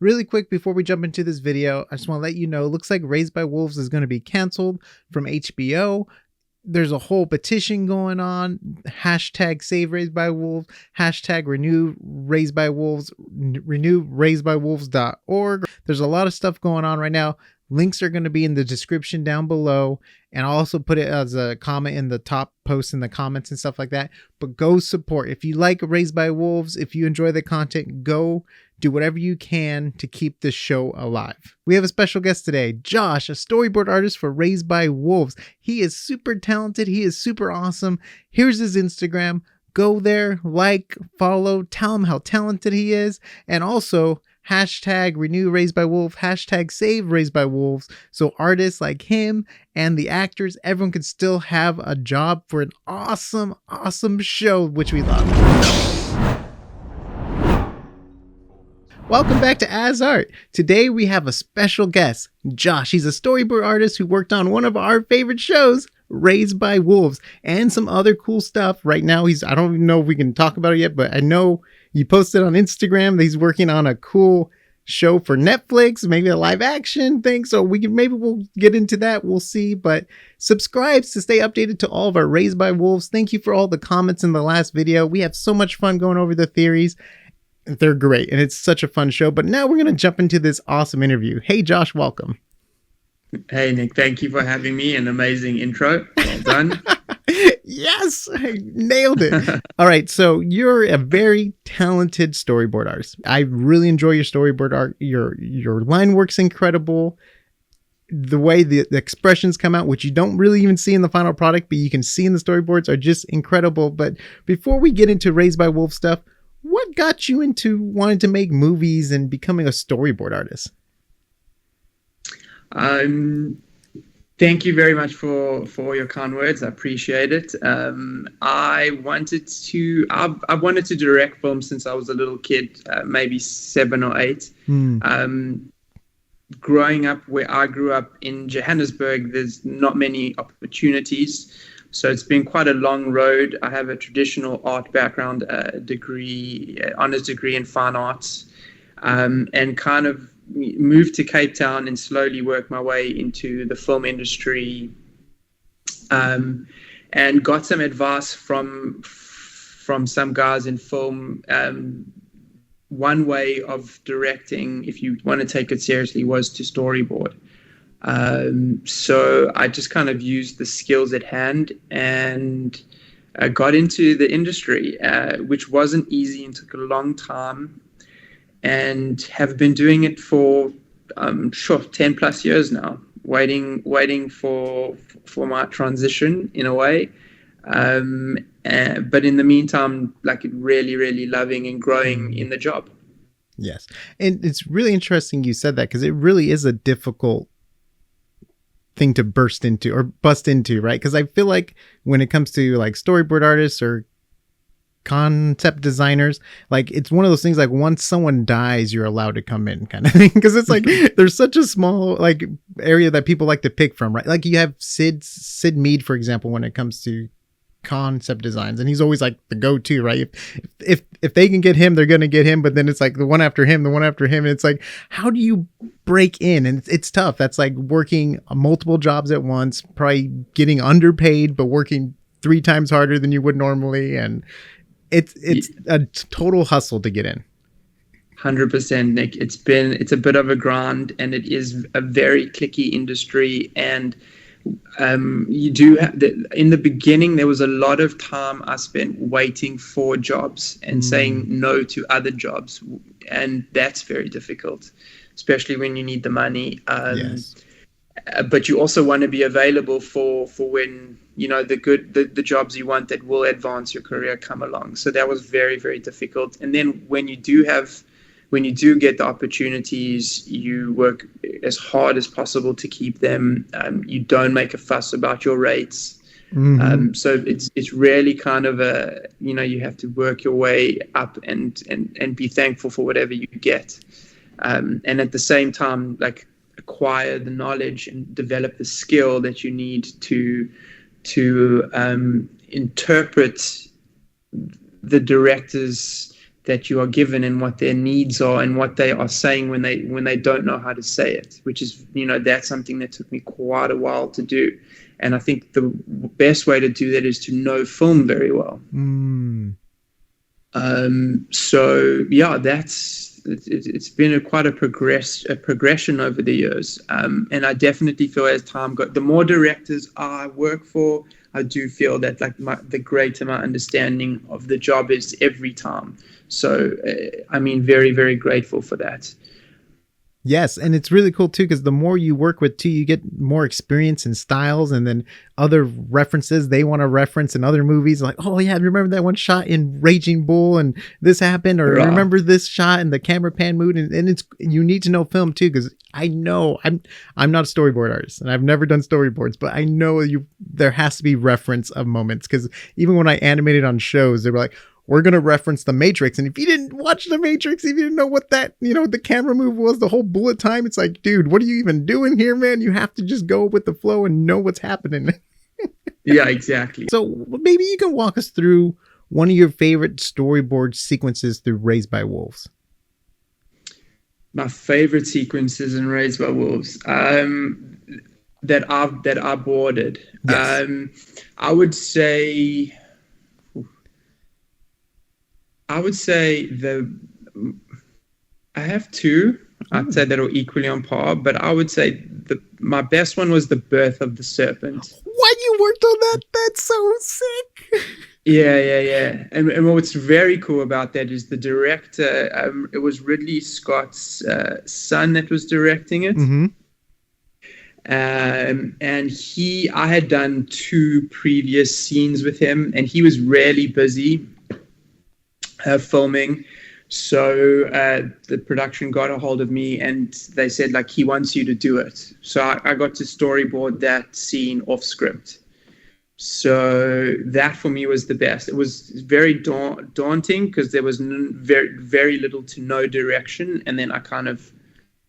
Really quick before we jump into this video, I just want to let you know, it looks like Raised by Wolves is going to be canceled from HBO. There's a whole petition going on, hashtag save Raised by Wolves, hashtag renew Raised by Wolves, renew raisedbywolves.org. There's a lot of stuff going on right now. Links are going to be in the description down below, and I'll also put it as a comment in the top post in the comments and stuff like that. But go support. If you like Raised by Wolves, if you enjoy the content, go do whatever you can to keep this show alive. We have a special guest today, Josh, a storyboard artist for Raised by Wolves. He is super talented. He is super awesome. Here's his Instagram. Go there, like, follow, tell him how talented he is, and also hashtag renew Raised by Wolves, hashtag save Raised by Wolves, so artists like him and the actors, everyone can still have a job for an awesome, awesome show, which we love. Welcome back to AsArt. Today we have a special guest, Josh. He's a storyboard artist who worked on one of our favorite shows, Raised by Wolves, and some other cool stuff. Right now, I don't even know if we can talk about it yet, but I know he posted on Instagram that he's working on a cool show for Netflix, maybe a live action thing. So we'll get into that. We'll see. But subscribe to stay updated to all of our Raised by Wolves. Thank you for all the comments in the last video. We have so much fun going over the theories. They're great, and it's such a fun show. But now we're going to jump into this awesome interview. Hey, Josh, welcome. Hey, Nick, thank you for having me. An amazing intro. Well done. Yes, I nailed it. All right, so you're a very talented storyboard artist. I really enjoy your storyboard art. Your line work's incredible. The way the expressions come out, which you don't really even see in the final product, but you can see in the storyboards, are just incredible. But before we get into Raised by Wolves stuff, what got you into wanting to make movies and becoming a storyboard artist? Thank you very much for your kind words. I appreciate it. I wanted to direct films since I was a little kid, maybe 7 or 8. Growing up where I grew up in Johannesburg, there's not many opportunities. So it's been quite a long road. I have a traditional art background, honors degree in fine arts, and kind of moved to Cape Town and slowly worked my way into the film industry, and got some advice from some guys in film. One way of directing, if you want to take it seriously, was to storyboard. So I just kind of used the skills at hand and got into the industry, which wasn't easy and took a long time, and have been doing it for 10 plus years now, waiting for my transition in a way. But in the meantime, like, really, really loving and growing in the job. Yes. And it's really interesting you said that, because it really is a difficult thing to bust into, right? Because I feel like when it comes to like storyboard artists or concept designers, like, it's one of those things, like, once someone dies, you're allowed to come in, kind of thing, because it's like there's such a small like area that people like to pick from, right? Like, you have Sid Mead, for example, when it comes to concept designs, and he's always like the go-to, right? If they can get him, they're gonna get him, but then it's like the one after him, and it's like, how do you break in? And it's tough. That's like working multiple jobs at once, probably getting underpaid, but working 3 times harder than you would normally, and it's a total hustle to get in. 100%, Nick. It's a bit of a grind, and it is a very cliquey industry. And you do have in the beginning, there was a lot of time I spent waiting for jobs and saying no to other jobs, and that's very difficult, especially when you need the money. Yes. But you also want to be available for when, you know, the jobs you want that will advance your career come along. So that was very, very difficult. And then when you do get the opportunities, you work as hard as possible to keep them. You don't make a fuss about your rates. So it's really kind of you have to work your way up and be thankful for whatever you get. And at the same time, like, acquire the knowledge and develop the skill that you need to interpret the director's that you are given and what their needs are and what they are saying when they don't know how to say it, which is, that's something that took me quite a while to do. And I think the best way to do that is to know film very well. So yeah, it's been quite a progression over the years. And I definitely feel as time goes, the more directors I work for, I do feel that the greater my understanding of the job is every time. So, very, very grateful for that. Yes, and it's really cool too, because the more you work with too, you get more experience in styles, and then other references they want to reference in other movies. Like, oh yeah, remember that one shot in Raging Bull, and this happened, or remember this shot in the camera pan mood, and you need to know film too, because I know I'm not a storyboard artist, and I've never done storyboards, but I know there has to be reference of moments, because even when I animated on shows, they were like, we're going to reference The Matrix. And if you didn't watch The Matrix, if you didn't know what that, the camera move was, the whole bullet time, it's like, dude, what are you even doing here, man? You have to just go with the flow and know what's happening. Yeah, exactly. So maybe you can walk us through one of your favorite storyboard sequences through Raised by Wolves. My favorite sequences in Raised by Wolves that I boarded. Yes. I would say I have two. I'd say that are equally on par, but I would say my best one was the birth of the serpent. What, you worked on that? That's so sick. Yeah. And what's very cool about that is the director. It was Ridley Scott's son that was directing it. Mm-hmm. And I had done 2 previous scenes with him, and he was really busy filming. So the production got a hold of me, and they said he wants you to do it. So I got to storyboard that scene off script. So that for me was the best. It was very daunting because there was very, very little to no direction, and then I kind of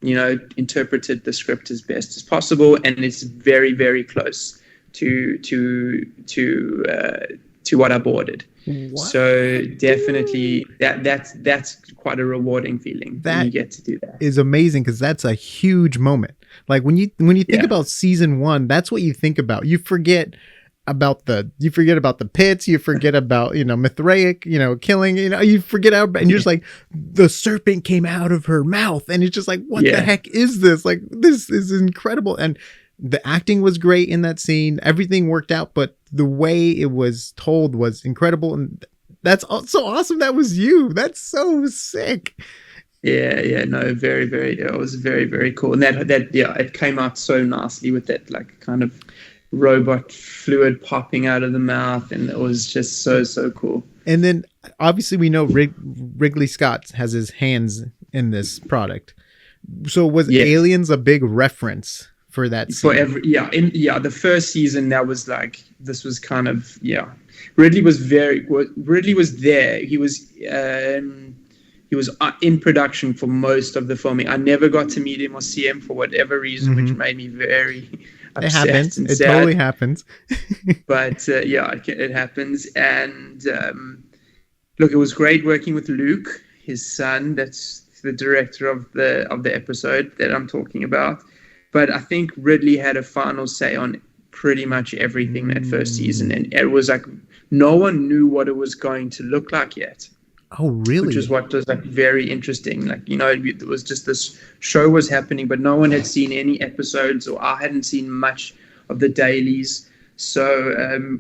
interpreted the script as best as possible, and it's very, very close to what I boarded. What? So definitely that's quite a rewarding feeling when you get to do that. Is amazing, because that's a huge moment. Like when you think about season 1, that's what you think about. You forget about the pits, you forget about Mithraic killing, you forget out, and you're just like, the serpent came out of her mouth, and it's just like, what the heck is this? Like, this is incredible. And the acting was great in that scene. Everything worked out, but the way it was told was incredible. And that's so awesome. That was you. That's so sick. Yeah. No, very, very, it was very, very cool. And that it came out so nicely with that, kind of robot fluid popping out of the mouth. And it was just so cool. And then obviously we know Ridley Scott has his hands in this product. So was Aliens a big reference for that scene? The first season, that was this was kind of Ridley was there. He was in production for most of the filming. I never got to meet him or see him for whatever reason, which made me very upset. It happens. It totally happens. But it happens. And look, it was great working with Luke, his son. That's the director of the episode that I'm talking about. But I think Ridley had a final say on pretty much everything that first season. And it was no one knew what it was going to look like yet. Oh, really? Which is what was very interesting. It was just this show was happening, but no one had seen any episodes, or I hadn't seen much of the dailies. So,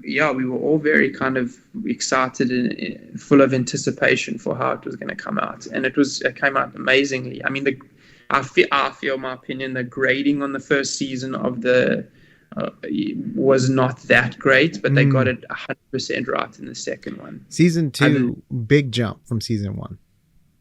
we were all very kind of excited and full of anticipation for how it was going to come out. And it came out amazingly. I mean, I feel, my opinion, the grading on the first season of was not that great, but they got it 100% right in the second one. Season 2, big jump from season 1.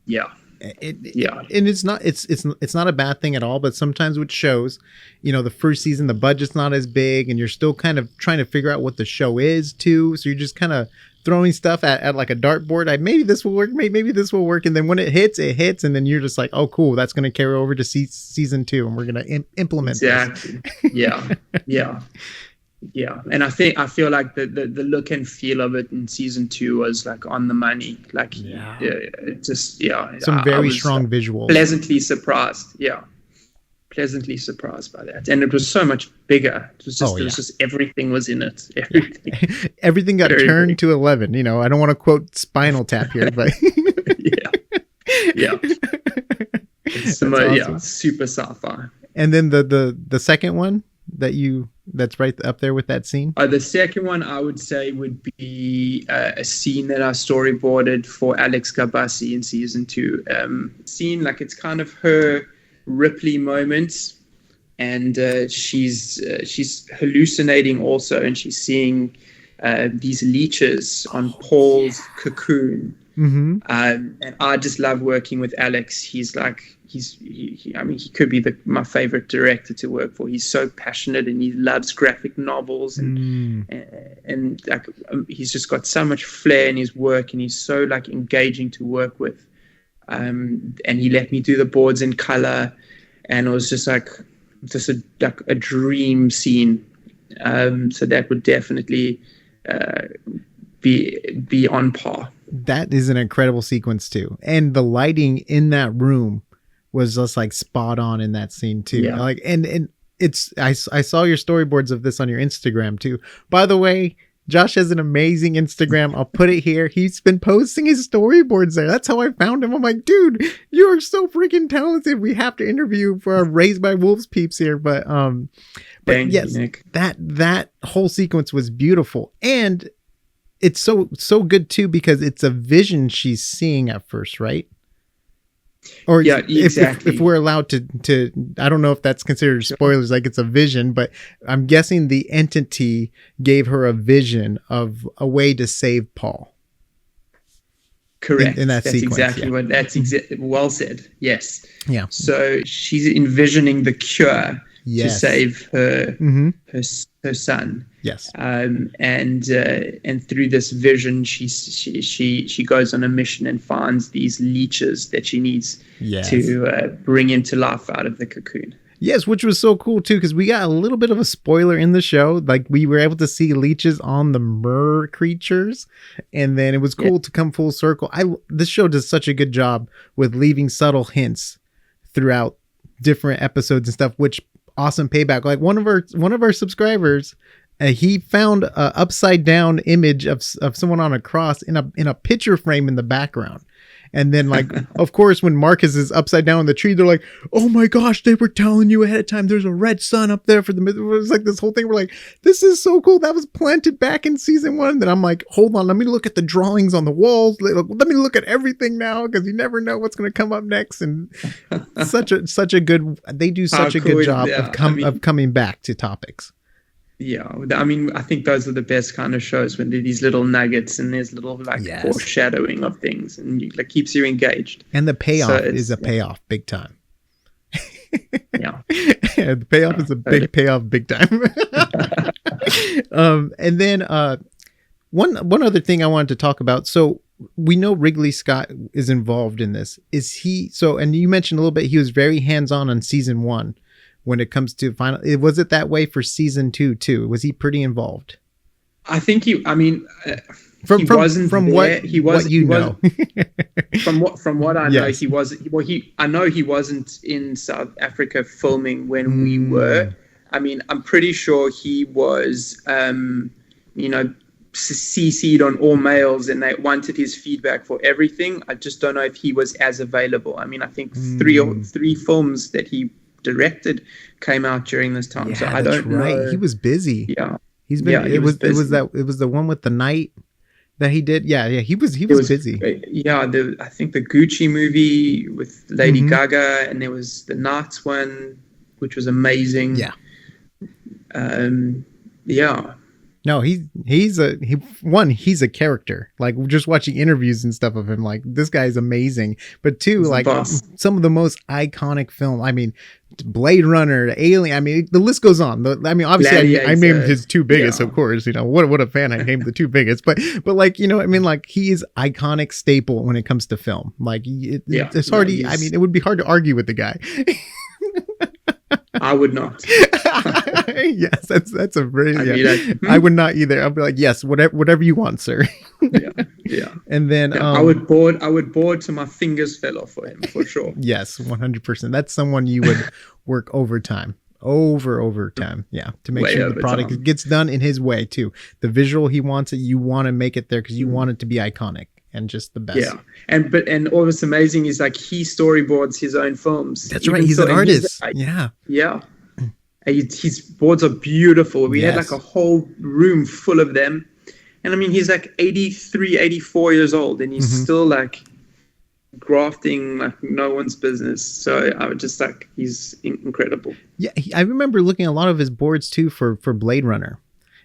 Yeah. And it's not a bad thing at all, but sometimes with shows, the first season, the budget's not as big, and you're still kind of trying to figure out what the show is too. So you're just kind of throwing stuff at like a dartboard. Maybe this will work. Maybe this will work. And then when it hits, and then you're just like, oh, cool, that's going to carry over to season 2, and we're going to implement exactly. this. Yeah. Yeah, and I feel like the look and feel of it in season 2 was like on the money. Like, it just, some very strong visuals. Pleasantly surprised. Yeah, pleasantly surprised by that, and it was so much bigger. It was just, was just everything was in it. Everything, everything got turned to 11. You know, I don't want to quote Spinal Tap here, but yeah. It's awesome. Super sci-fi. And then the second one that's right up there with that scene. The second one I would say would be a scene that I storyboarded for Alex Gabassi in season 2. Scene like it's kind of her Ripley moment, and she's hallucinating also, and she's seeing these leeches on Paul's cocoon. Mm-hmm. And I just love working with Alex. He's like, he could be my favorite director to work for. He's so passionate, and he loves graphic novels, and like, he's just got so much flair in his work, and he's so like engaging to work with. And he let me do the boards in color, and it was just like a dream scene. So that would definitely be on par. That is an incredible sequence too, and the lighting in that room was just like spot on in that scene too. Yeah. Like, and it's I saw your storyboards of this on your Instagram too. By the way, Josh has an amazing Instagram. I'll put it here. He's been posting his storyboards there. That's how I found him. I'm like, dude, you are so freaking talented. We have to interview for our Raised by Wolves peeps here. But Thank yes, you, Nick. that whole sequence was beautiful, and it's so good too because it's a vision she's seeing at first, right? Or yeah, exactly. If we're allowed to, I don't know if that's considered spoilers, like it's a vision, but I'm guessing the entity gave her a vision of a way to save Paul. Correct. In that that's sequence, exactly what. That's well said. Yes. Yeah. So she's envisioning the cure to save her her son. Yes. And through this vision, she goes on a mission and finds these leeches that she needs to bring into life out of the cocoon. Yes, which was so cool too, because we got a little bit of a spoiler in the show. Like, we were able to see leeches on the mer creatures, and then it was cool to come full circle. This show does such a good job with leaving subtle hints throughout different episodes and stuff, which awesome payback. Like one of our subscribers, he found a upside down image of someone on a cross in a picture frame in the background. And then, like, of course, when Marcus is upside down in the tree, they're like, oh my gosh, they were telling you ahead of time there's a red sun up there for the middle. It was like this whole thing. We're like, this is so cool. That was planted back in season 1. Then I'm like, hold on, let me look at the drawings on the walls. Let me look at everything now, because you never know what's going to come up next. And such a good, they do such a good job of coming back to topics. Yeah, I mean, I think those are the best kind of shows, when there are these little nuggets and there's little foreshadowing of things, and it keeps you engaged. And the payoff is a payoff big time. Yeah. The payoff is a big payoff big time. And then one other thing I wanted to talk about. So we know Ridley Scott is involved in this. Is he so? And you mentioned a little bit, he was very hands-on season 1. When it comes to final, was it that way for season 2 too? Was he pretty involved? I think he wasn't from there. what you know. From what I know, he wasn't. Well, I know he wasn't in South Africa filming when we were. I mean, I'm pretty sure he was, CC'd on all mails, and they wanted his feedback for everything. I just don't know if he was as available. I mean, I think three films that he directed came out during this time, so I don't know. He was busy. Yeah, he's been. Yeah, it was the one with the night that he did. Yeah, he was busy. Yeah, I think the Gucci movie with Lady Gaga, and there was the Nights one, which was amazing. Yeah. Yeah. No, he's a character. Like, just watching interviews and stuff of him, like, this guy's amazing. But two, like, some of the most iconic film. I mean, Blade Runner, Alien. I mean, the list goes on. I mean, obviously, I named his 2 biggest, of course. You know, what a fan. I named the 2 biggest. But like, you know, I mean, like, he is iconic staple when it comes to film. Like, it's hard. I mean, it would be hard to argue with the guy. I would not. Yes, that's a very. I'd be like, I would not either. I'd be like, yes, whatever you want, sir. Yeah. And then I would board till my fingers fell off for him, for sure. Yes, 100%. That's someone you would work overtime. Overtime. Yeah. To make sure the product gets done in his way too. The visual he wants it, you want to make it there because you want it to be iconic and just the best. Yeah. And all that's amazing is like he storyboards his own films. That's right. He's an artist. Yeah. His boards are beautiful. We had like a whole room full of them. And I mean, he's like 83, 84 years old, and he's still like grafting like no one's business. So I would just like, he's incredible. Yeah. I remember looking at a lot of his boards too for Blade Runner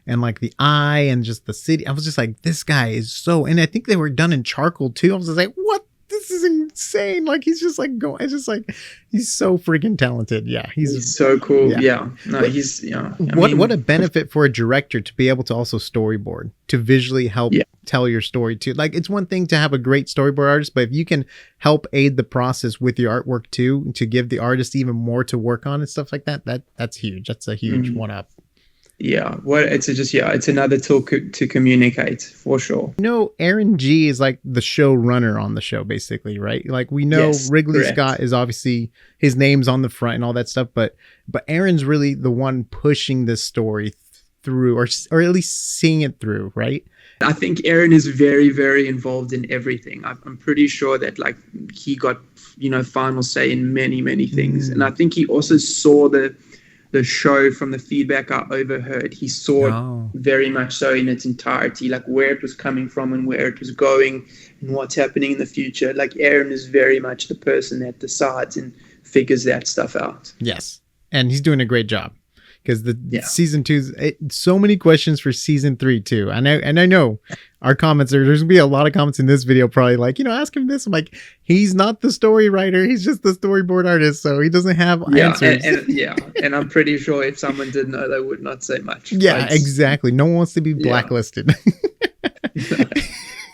and like the eye and just the city. I was just like, this guy is so, and I think they were done in charcoal too. I was just like, what? This is insane. Like he's just like going, it's just like, he's so freaking talented. Yeah. He's so cool. Yeah. No, he's, what a benefit for a director to be able to also storyboard, to visually help tell your story too. Like it's one thing to have a great storyboard artist, but if you can help aid the process with your artwork too, to give the artist even more to work on and stuff like that, that's huge. That's a huge one up. Yeah, well, it's another tool to communicate for sure. Aaron G is like the showrunner on the show, basically, right? Like we know Ridley Scott is obviously his name's on the front and all that stuff, but Aaron's really the one pushing this story through, or at least seeing it through, right? I think Aaron is very, very involved in everything. I'm pretty sure that like he got final say in many, many things, and I think he also saw the show from the feedback I overheard. He saw it very much so in its entirety, like where it was coming from and where it was going and what's happening in the future. Like Aaron is very much the person that decides and figures that stuff out. Yes. And he's doing a great job because season 2, so many questions for season 3 too. And I know our comments there's gonna be a lot of comments in this video, probably like, ask him this. I'm like, he's not the story writer. He's just the storyboard artist. So he doesn't have answers. And I'm pretty sure if someone did know, they would not say much. Yeah, exactly. No one wants to be blacklisted.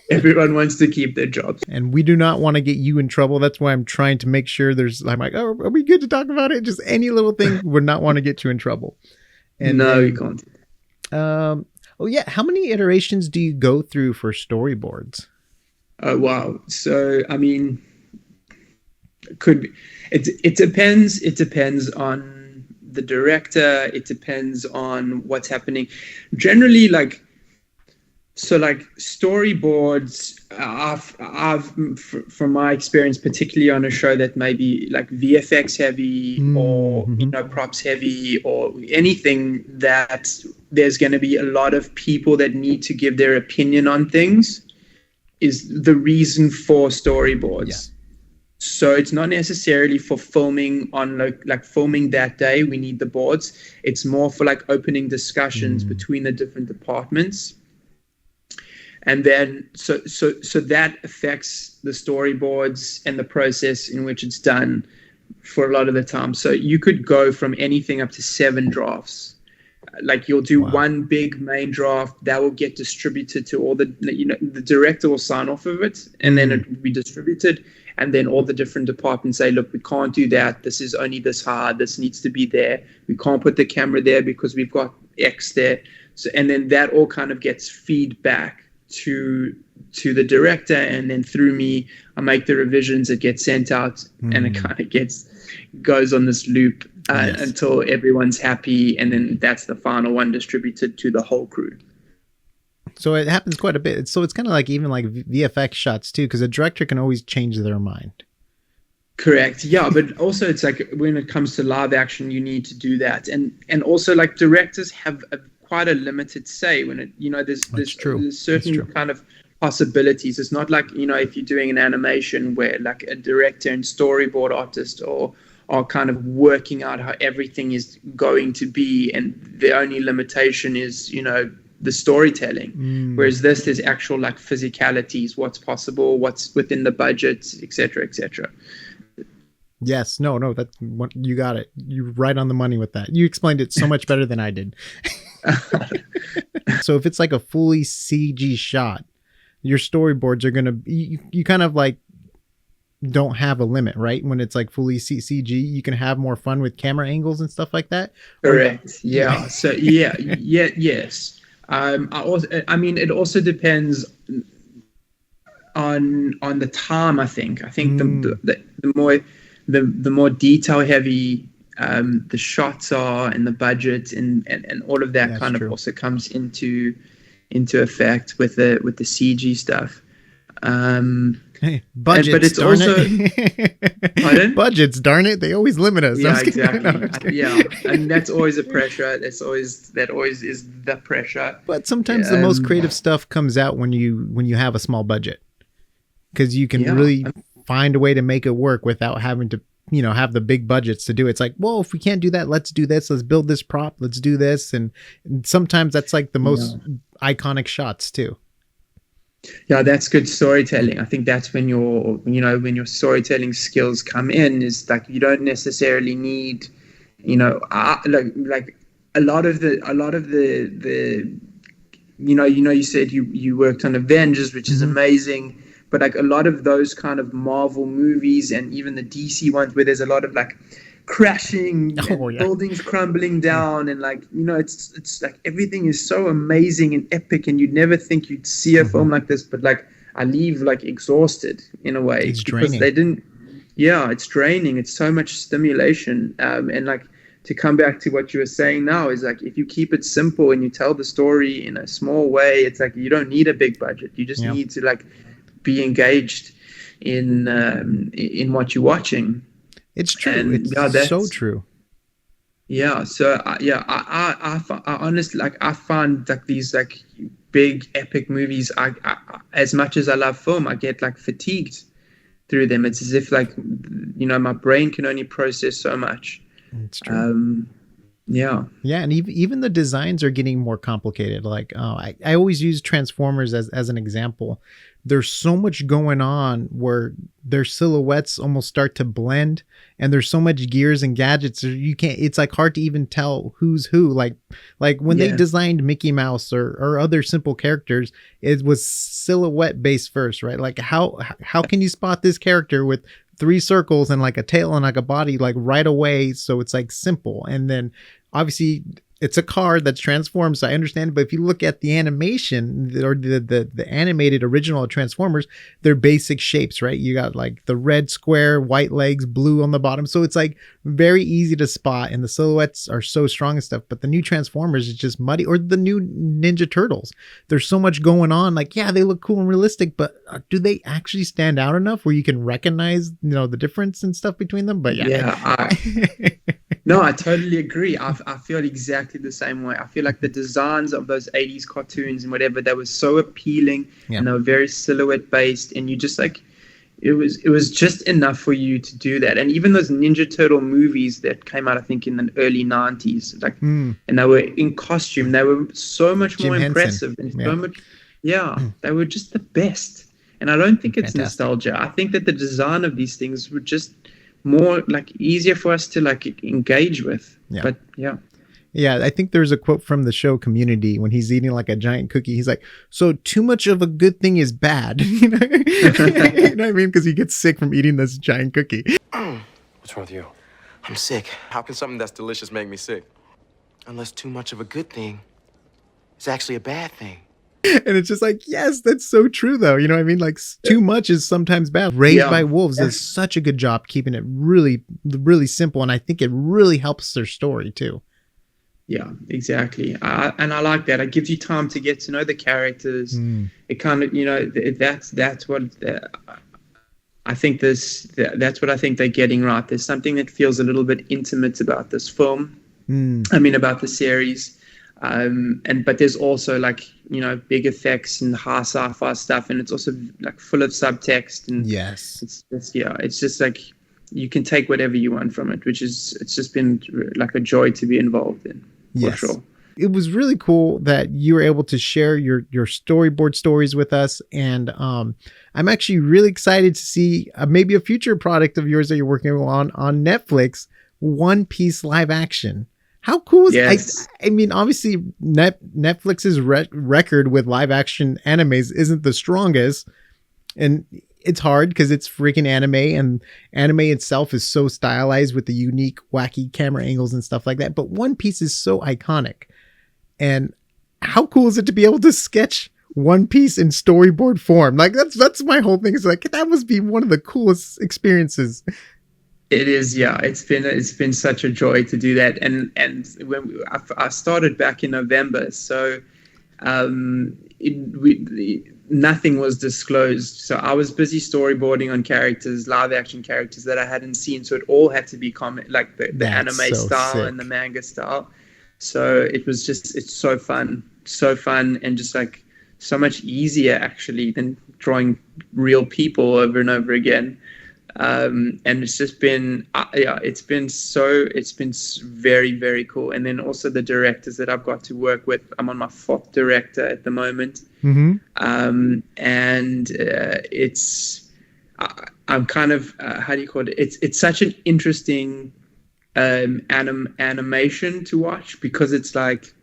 Everyone wants to keep their jobs. And we do not want to get you in trouble. That's why I'm trying to make sure I'm like, oh, are we good to talk about it? Just any little thing would not want to get you in trouble. And no, you can't. Oh yeah. How many iterations do you go through for storyboards? Oh, wow. So, I mean, it depends. It depends on the director. It depends on what's happening. Generally, storyboards, from my experience, particularly on a show that may be like VFX heavy or props heavy or anything that there's going to be a lot of people that need to give their opinion on things, is the reason for storyboards. Yeah. So it's not necessarily for filming on like filming that day. We need the boards. It's more for like opening discussions between the different departments. And then, so that affects the storyboards and the process in which it's done for a lot of the time. So you could go from anything up to 7 drafts. Like you'll do one big main draft that will get distributed to all the director will sign off of it, and then it will be distributed. And then all the different departments say, look, we can't do that. This is only this hard. This needs to be there. We can't put the camera there because we've got X there. So, and then that all kind of gets feedback to the director, and then through me, I make the revisions. It gets sent out, and it kind of goes on this loop until everyone's happy, and then that's the final one distributed to the whole crew. So it happens quite a bit. It's kind of like even like VFX shots too, because a director can always change their mind. Correct. Yeah, but also it's like when it comes to live action, you need to do that, and also like directors have quite a limited say when it, there's certain kind of possibilities. It's not like, if you're doing an animation where like a director and storyboard artist are kind of working out how everything is going to be, and the only limitation is, the storytelling. Whereas this is actual like physicalities, what's possible, what's within the budget, etc., etc. Yes, no, you got it. You're right on the money with that. You explained it so much better than I did. So if it's like a fully CG shot, your storyboards are going to, you kind of like don't have a limit, right? When it's like fully CG, you can have more fun with camera angles and stuff like that. Correct. Yeah. So yes. I mean, it also depends on the time. I think the more detail heavy the shots are, and the budget and all of that kind of also comes into effect with the CG stuff. Hey, budgets, but it's darn also it. Budgets, darn it, they always limit us. Yeah, exactly. And that's always a pressure. That always is the pressure. But sometimes the most creative stuff comes out when you have a small budget, because you can really find a way to make it work without having to have the big budgets to do it. It's like, well, if we can't do that, let's do this. Let's build this prop. Let's do this. And sometimes that's like the most iconic shots too. Yeah, that's good storytelling. I think that's when your storytelling skills come in. Is like, you don't necessarily need, like a lot of the you said you worked on Avengers, which is amazing, but like a lot of those kind of Marvel movies and even the DC ones where there's a lot of like crashing, buildings crumbling down, and like it's like everything is so amazing and epic, and you'd never think you'd see a film like this, but like I leave like exhausted in a way, it's because draining. they didn't. Yeah, it's draining. It's so much stimulation, and like to come back to what you were saying now is like, if you keep it simple and you tell the story in a small way, it's like you don't need a big budget. You just need to like be engaged in what you're watching. It's true. It's so true. Yeah. So I honestly, like, I find like these like big epic movies, I as much as I love film, I get like fatigued through them. It's as if like my brain can only process so much. It's true. Yeah, and even the designs are getting more complicated. Like, I always use Transformers as an example. There's so much going on where their silhouettes almost start to blend, and there's so much gears and gadgets, it's like hard to even tell who's who. Like when they designed Mickey Mouse or other simple characters, it was silhouette based first, right? Like how can you spot this character with 3 circles and like a tail and like a body, like right away? So it's like simple. And then obviously it's a car that's transformed, so I understand. But if you look at the animation or the animated original Transformers, they're basic shapes, right? You got like the red square, white legs, blue on the bottom. So it's like very easy to spot, and the silhouettes are so strong and stuff. But the new Transformers is just muddy, or the new Ninja Turtles. There's so much going on. Like, yeah, they look cool and realistic, but do they actually stand out enough where you can recognize, the difference and stuff between them? But No, I totally agree. I feel exactly the same way. I feel like the designs of those 80s cartoons and whatever, they were so appealing, and they were very silhouette based, and you just like, it was just enough for you to do that. And even those Ninja Turtle movies that came out, I think in the early 90s, like, and they were in costume, they were so much more impressive and so much, they were just the best. And I don't think it's nostalgia. I think that the design of these things were just more like easier for us to like engage with. But I think there's a quote from the show Community when he's eating like a giant cookie. He's like, so too much of a good thing is bad. You know what I mean? Because he gets sick from eating this giant cookie. What's wrong with you? I'm sick. How can something that's delicious make me sick? Unless too much of a good thing is actually a bad thing. And it's just like, yes, that's so true though. You know what I mean? Like, too much is sometimes bad. Raised by Wolves does such a good job keeping it really, really simple. And I think it really helps their story too. Yeah, exactly. And I like that. It gives you time to get to know the characters. It kind of, that's what I think that's what I think they're getting right. There's something that feels a little bit intimate about this film. About the series. But there's also like, big effects and high sci-fi stuff, and it's also like full of subtext, and it's just like you can take whatever you want from it, it's just been like a joy to be involved in. For sure. It was really cool that you were able to share your storyboard stories with us, and I'm actually really excited to see maybe a future product of yours that you're working on Netflix, One Piece live action. How cool is it? I mean, obviously, Netflix's record with live action animes isn't the strongest. And it's hard because it's freaking anime, and anime itself is so stylized with the unique, wacky camera angles and stuff like that. But One Piece is so iconic. And how cool is it to be able to sketch One Piece in storyboard form? Like that's my whole thing. It's like, that must be one of the coolest experiences. It is, yeah. It's been such a joy to do that, and when I started back in November, so nothing was disclosed. So I was busy storyboarding on characters, live action characters that I hadn't seen. So it all had to be like the anime style sick. And the manga style. So it's so fun, and just like so much easier actually than drawing real people over and over again. And it's just been, it's been very, very cool. And then also the directors that I've got to work with, I'm on my 4th director at the moment. Mm-hmm. I'm kind of, how do you call it? It's such an interesting animation to watch, because it's like,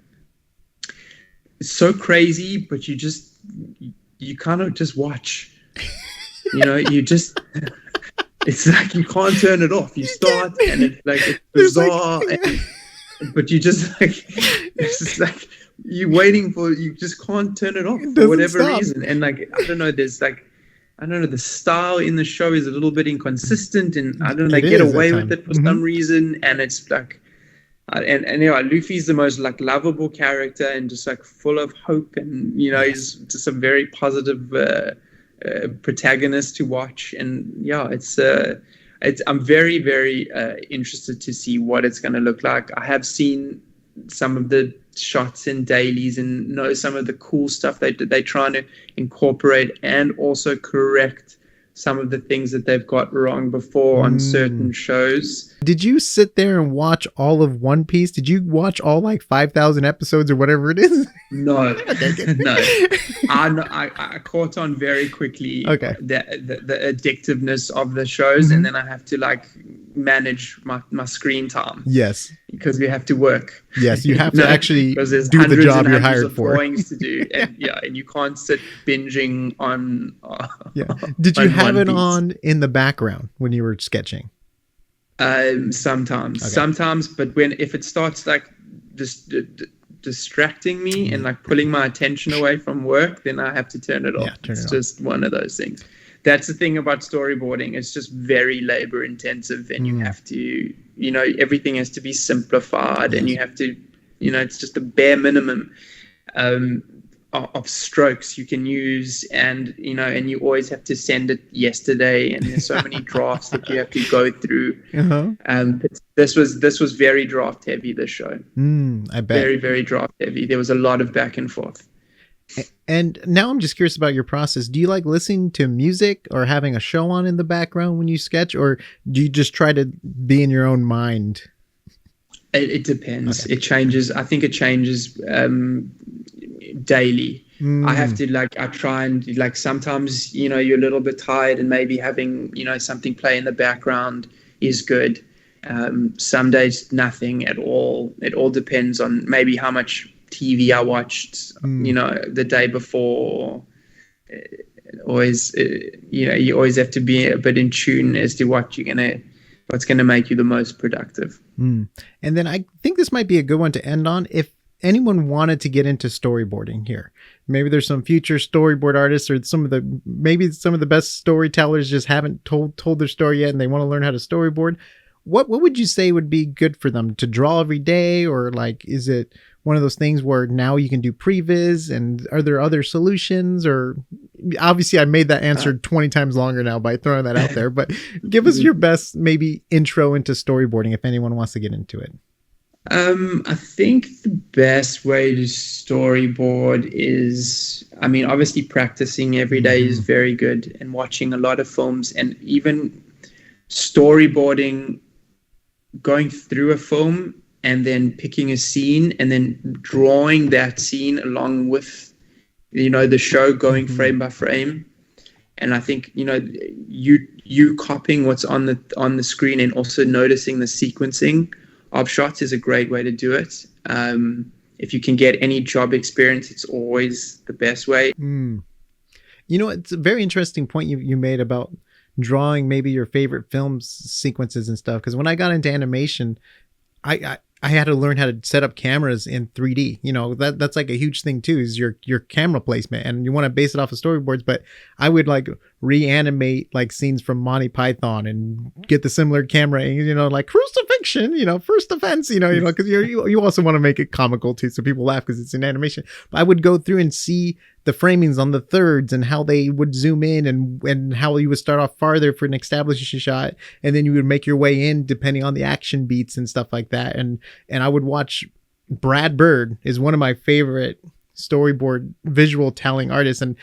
it's so crazy, but you kind of just watch, you just, it's like you can't turn it off. You start and it's bizarre, but you just like, it's just like you're waiting you just can't turn it off for whatever reason. And like, I don't know, the style in the show is a little bit inconsistent, and I don't know, they get away with it for some reason. And it's like, and Luffy's the most like lovable character and just like full of hope, and he's just a very positive protagonist to watch. And I'm very, very interested to see what it's going to look like. I have seen some of the shots in dailies and know some of the cool stuff they're trying to incorporate, and also correct some of the things that they've got wrong before on certain shows. Did you sit there and watch all of One Piece? Did you watch all like 5,000 episodes or whatever it is? No, no. I caught on very quickly. Okay. The addictiveness of the shows, and then I have to like manage my screen time. Yes. Because we have to work. Yes, you have to actually do the job you're hired for. Drawings to do, and and you can't sit binging on. Did you have it on in the background when you were sketching? Sometimes, but if it starts like just distracting me and like pulling my attention away from work, then I have to turn it off. It's just one of those things. That's the thing about storyboarding. It's just very labor intensive, and you have to, everything has to be simplified, and you have to, it's just a bare minimum of strokes you can use, and and you always have to send it yesterday, and there's so many drafts that you have to go through. This was very draft heavy, this show. I bet. Very, very draft heavy. There was a lot of back and forth. And now I'm just curious about your process. Do you like listening to music or having a show on in the background when you sketch, or do you just try to be in your own mind? It depends. Okay. It changes. I think it changes daily. I have to I try and sometimes, you're a little bit tired, and maybe having, something play in the background is good. Some days, nothing at all. It all depends on maybe how much TV I watched, the day before. You always have to be a bit in tune as to what's going to make you the most productive. And then I think this might be a good one to end on. If anyone wanted to get into storyboarding here, maybe there's some future storyboard artists, or some of the best storytellers just haven't told their story yet, and they want to learn how to storyboard. What would you say would be good for them to draw every day? Or like, is it one of those things where now you can do previs, and are there other solutions? Or obviously I made that answer 20 times longer now by throwing that out there, but give us your best maybe intro into storyboarding if anyone wants to get into it. I think the best way to storyboard is, obviously practicing every day is very good, and watching a lot of films, and even storyboarding, going through a film and then picking a scene and then drawing that scene along with, the show, going frame by frame. And I think, you copying what's on the screen and also noticing the sequencing of shots is a great way to do it. If you can get any job experience, it's always the best way. You know, it's a very interesting point you made about drawing maybe your favorite films sequences and stuff. Because when I got into animation, I had to learn how to set up cameras in 3D. You know, that's like a huge thing too, is your camera placement, and you want to base it off of storyboards. But I would like reanimate like scenes from Monty Python and get the similar camera, you know, like crucifixion, you know, first offense, you know, because you also want to make it comical too, so people laugh because it's an animation. But I would go through and see the framings on the thirds and how they would zoom in and how you would start off farther for an establishing shot, and then you would make your way in depending on the action beats and stuff like that. And I would watch Brad Bird is one of my favorite storyboard visual telling artists, and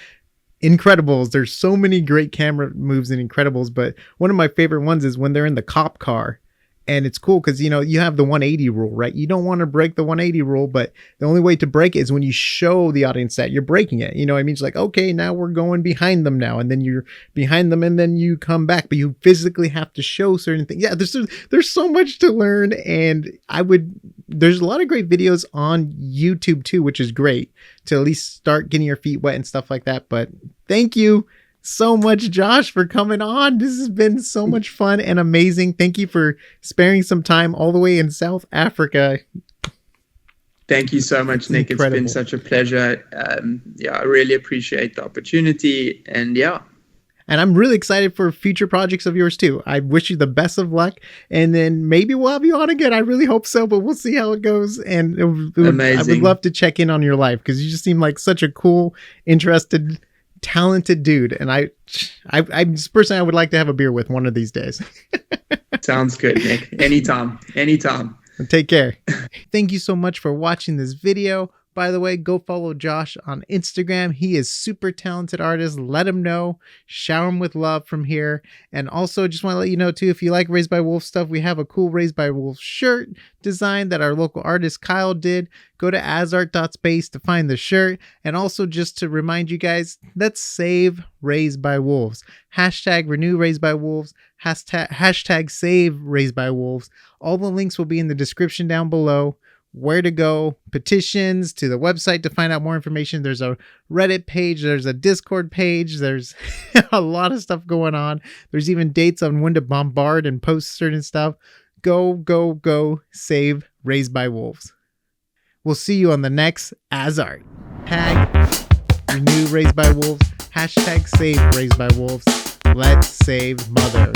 Incredibles. There's so many great camera moves in Incredibles, but one of my favorite ones is when they're in the cop car. And it's cool because, you know, you have the 180 rule, right? You don't want to break the 180 rule, but the only way to break it is when you show the audience that you're breaking it. You know what I mean? It's like, okay, now we're going behind them now. And then you're behind them and then you come back, but you physically have to show certain things. Yeah, there's so much to learn. And there's a lot of great videos on YouTube too, which is great to at least start getting your feet wet and stuff like that. But thank you so much, Josh, for coming on. This has been so much fun and amazing. Thank you for sparing some time all the way in South Africa. Thank you so much, Nick. Incredible. It's been such a pleasure. I really appreciate the opportunity. And I'm really excited for future projects of yours too. I wish you the best of luck, and then maybe we'll have you on again. I really hope so, but we'll see how it goes. And amazing. I would love to check in on your life because you just seem like such a cool, interested, talented dude, and I just personally I would like to have a beer with one of these days. Sounds good, Nick. Anytime. Take care. Thank you so much for watching this video. By the way, go follow Josh on Instagram. He is super talented artist. Let him know. Shower him with love from here. And also just want to let you know too, if you like Raised by Wolves stuff, we have a cool Raised by Wolves shirt design that our local artist Kyle did. Go to asart.space to find the shirt. And also just to remind you guys, let's save Raised by Wolves. Hashtag renew Raised by Wolves. Hashtag save Raised by Wolves. All the links will be in the description down below. Where to go, petitions, to the website to find out more information. There's a Reddit page, there's a Discord page, there's a lot of stuff going on. There's even dates on when to bombard and post certain stuff. Go save Raised by Wolves. We'll see you on the next AsArt. Tag renew Raised by Wolves. Hashtag save Raised by Wolves. Let's save mother.